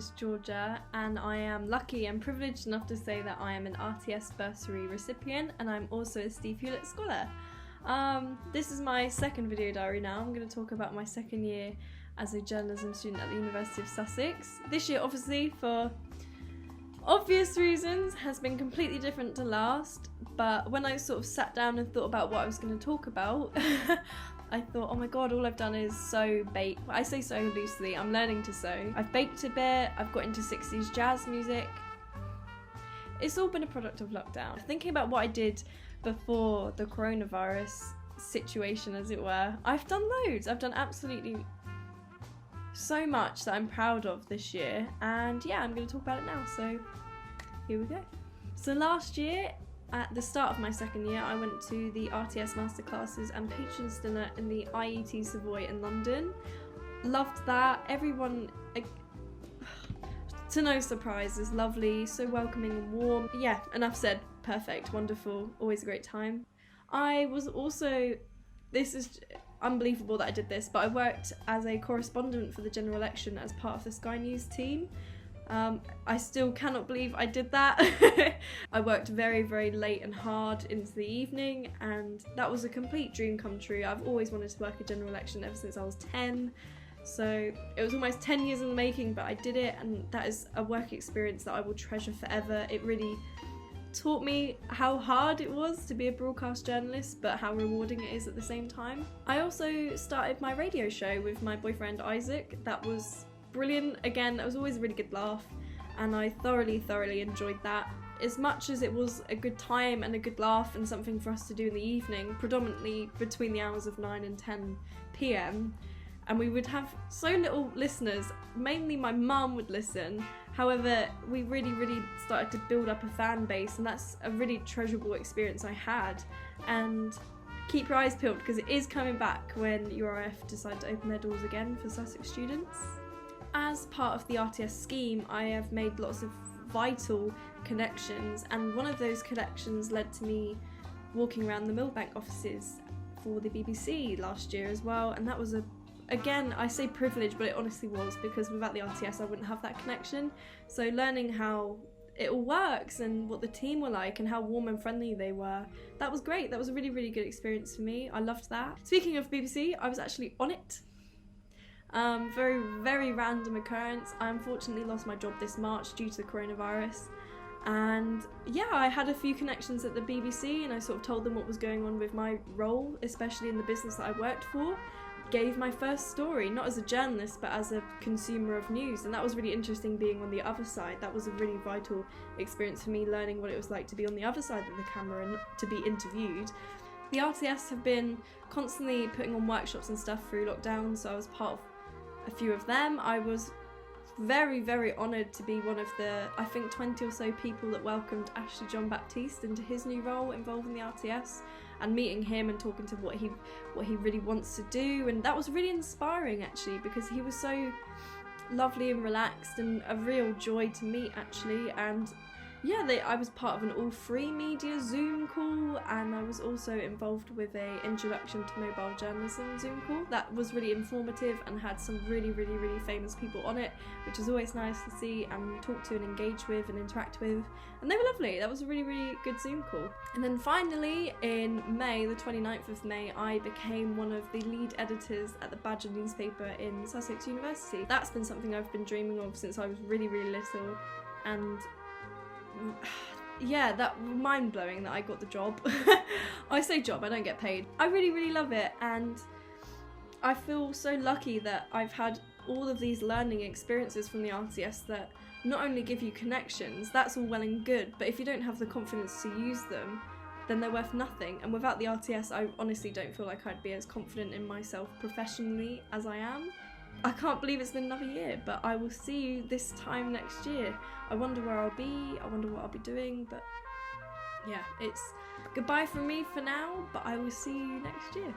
is Georgia, and I am lucky and privileged enough to say that I am an RTS bursary recipient, and I'm also a Steve Hewlett Scholar. This is my second video diary now. I'm going to talk about my second year as a journalism student at the University of Sussex. This year, obviously, for obvious reasons, has been completely different to last, but when I sort of sat down and thought about what I was going to talk about, I thought, oh my god, all I've done is sew, bake. I say sew loosely, I'm learning to sew. I've baked a bit, I've got into 60s jazz music. It's all been a product of lockdown. Thinking about what I did before the coronavirus situation, as it were, I've done loads. I've done absolutely so much that I'm proud of this year, and yeah, I'm going to talk about it now, so here we go. So last year, at the start of my second year, I went to the RTS masterclasses and patrons dinner in the IET Savoy in London. Loved that. Everyone, to no surprise, is lovely, so welcoming and warm. Yeah, enough said. Perfect, wonderful, always a great time. I was also, this is unbelievable that I did this, but I worked as a correspondent for the general election as part of the Sky News team. I still cannot believe I did that. I worked very, very late and hard into the evening, and that was a complete dream come true. I've always wanted to work a general election ever since I was 10, so it was almost 10 years in the making, but I did it, and that is a work experience that I will treasure forever. It really taught me how hard it was to be a broadcast journalist, but how rewarding it is at the same time. I also started my radio show with my boyfriend Isaac. That was brilliant. Again, that was always a really good laugh, and I thoroughly enjoyed that. As much as it was a good time and a good laugh and something for us to do in the evening, predominantly between the hours of 9 and 10 PM, and we would have so little listeners, mainly my mum would listen. However, we really started to build up a fan base, and that's a really treasurable experience I had. And keep your eyes peeled, because it is coming back when URF decide to open their doors again for Sussex students. As part of the RTS scheme, I have made lots of vital connections, and one of those connections led to me walking around the Millbank offices for the BBC last year as well, and that was again, I say privilege, but it honestly was, because without the RTS I wouldn't have that connection. So learning how it all works and what the team were like and how warm and friendly they were, that was great. That was a really good experience for me. I loved that. Speaking of BBC, I was actually on it. Very random occurrence. I unfortunately lost my job this March due to the coronavirus, and yeah, I had a few connections at the BBC, and I sort of told them what was going on with my role, especially in the business that I worked for. Gave my first story, not as a journalist but as a consumer of news, and that was really interesting being on the other side. That was a really vital experience for me, learning what it was like to be on the other side of the camera and to be interviewed. The RTS have been constantly putting on workshops and stuff through lockdown, so I was part of a few of them. I was very honoured to be one of the, I think, 20 or so people that welcomed Ashley John Baptiste into his new role involving the RTS, and meeting him and talking to what he really wants to do, and that was really inspiring actually, because he was so lovely and relaxed and a real joy to meet actually. And yeah, I was part of an all-free media Zoom call, and I was also involved with a introduction to mobile journalism Zoom call. That was really informative and had some really famous people on it, which is always nice to see and talk to and engage with and interact with, and they were lovely. That was a really good Zoom call. And then finally in May, the 29th of May, I became one of the lead editors at the Badger newspaper in Sussex University. That's been something I've been dreaming of since I was really little, and yeah, that mind-blowing that I got the job. I say job, I don't get paid. I really love it, and I feel so lucky that I've had all of these learning experiences from the RTS that not only give you connections, that's all well and good, but if you don't have the confidence to use them, then they're worth nothing. And without the RTS, I honestly don't feel like I'd be as confident in myself professionally as I am. I can't believe it's been another year, but I will see you this time next year. I wonder where I'll be, I wonder what I'll be doing, but yeah, it's goodbye from me for now, but I will see you next year.